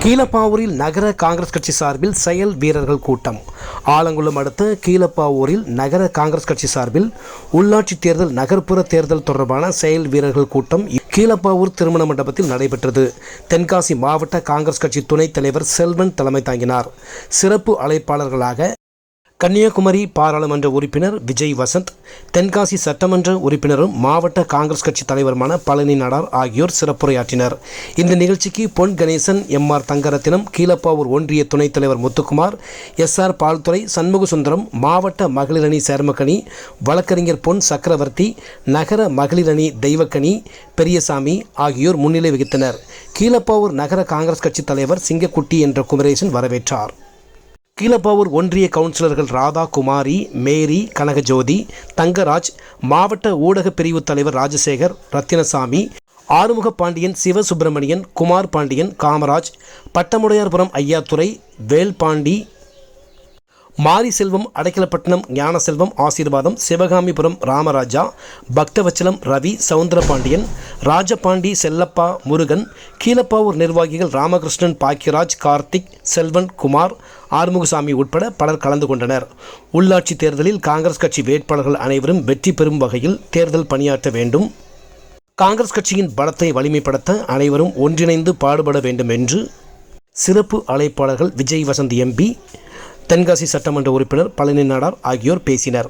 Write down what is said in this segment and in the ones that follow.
கீழப்பாவூரில் நகர காங்கிரஸ் கட்சி சார்பில் செயல் வீரர்கள் கூட்டம். ஆலங்குளம் அடுத்த கீழப்பாவூரில் நகர காங்கிரஸ் கட்சி சார்பில் உள்ளாட்சி தேர்தல் நகர்ப்புற தேர்தல் தொடர்பான செயல் வீரர்கள் கூட்டம் கீழப்பாவூர் திருமண மண்டபத்தில் நடைபெற்றது. தென்காசி மாவட்ட காங்கிரஸ் கட்சி துணைத் தலைவர் செல்வன் தலைமை தாங்கினார். சிறப்பு அழைப்பாளர்களாக கன்னியாகுமரி பாராளுமன்ற உறுப்பினர் விஜய் வசந்த், தென்காசி சட்டமன்ற உறுப்பினரும் மாவட்ட காங்கிரஸ் கட்சி தலைவருமான பழனி நாடார் ஆகியோர் சிறப்புரையாற்றினர். இந்த நிகழ்ச்சிக்கு பொன் கணேசன், எம்.ஆர். தங்கரத்தினம், கீழப்பாவூர் ஒன்றிய துணைத் தலைவர் முத்துக்குமார், எஸ்.ஆர். பால்துறை, சண்முகசுந்தரம், மாவட்ட மகளிரணி சேர்மக்கணி வழக்கறிஞர் பொன் சக்கரவர்த்தி, நகர மகளிரணி தெய்வக்கணி பெரியசாமி ஆகியோர் முன்னிலை வகித்தனர். கீழப்பாவூர் நகர காங்கிரஸ் கட்சி தலைவர் சிங்கக்குட்டி என்ற குமரேசன் வரவேற்றார். கீழப்பாவூர் ஒன்றிய கவுன்சிலர்கள் ராதா, குமாரி, மேரி, கனகஜோதி, தங்கராஜ், மாவட்ட ஊடக பிரிவு தலைவர் ராஜசேகர், ரத்தினசாமி, ஆறுமுக பாண்டியன், சிவசுப்பிரமணியன், குமார் பாண்டியன், காமராஜ், பட்டமுடையார்புரம் ஐயாத்துறை, வேல்பாண்டி, மாரி செல்வம், அடைக்கலப்பட்டினம் ஞானசெல்வம், ஆசீர்வாதம், சிவகாமிபுரம் ராமராஜா, பக்தவச்சலம் ரவி, சவுந்தரபாண்டியன், ராஜபாண்டி, செல்லப்பா, முருகன், கீழப்பாவூர் நிர்வாகிகள் ராமகிருஷ்ணன், பாக்கியராஜ், கார்த்திக், செல்வன், குமார், ஆறுமுகசாமி உட்பட பலர் கலந்து கொண்டனர். உள்ளாட்சி தேர்தலில் காங்கிரஸ் கட்சி வேட்பாளர்கள் அனைவரும் வெற்றி பெறும் வகையில் தேர்தல் பணியாற்ற வேண்டும். காங்கிரஸ் கட்சியின் பலத்தை வலிமைப்படுத்த அனைவரும் ஒன்றிணைந்து பாடுபட வேண்டும் என்று சிறப்பு அழைப்பாளர்கள் விஜய் வசந்த் எம்பி, தென்காசி சட்டமன்ற உறுப்பினர் பழனி நாடார் ஆகியோர் பேசினர்.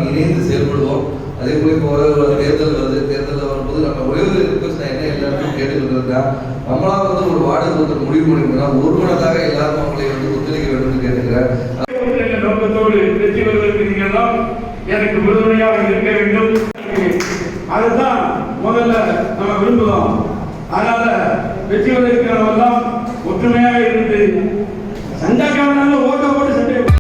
இணைந்து செயல்படுவோம். அதே போல இப்போ ஒரு தேர்தல் வருது. தேர்தலில் வரும்போது நம்ம ஒரே ஒரு ரிக்வஸ்ட் என்ன எல்லாருக்கும் கேட்டுக்கிறதா, நம்மளா ஒரு வார்டு ஒருத்தர் முடிவு பண்ணிருந்தா ஒருமனதாக எல்லாரும் அவங்களை ஒத்துழைக்க வேண்டும் கேட்டுக்கிறேன். நோக்கத்தோடு வெற்றி பெறுவதற்கு நீங்கள் தான் எனக்கு உறுதுணையாக இருக்க வேண்டும். அதுதான் முதல்ல நம்ம விரும்புகிறோம். அதனால வெற்றி பெறுவதற்கு நம்ம எல்லாம்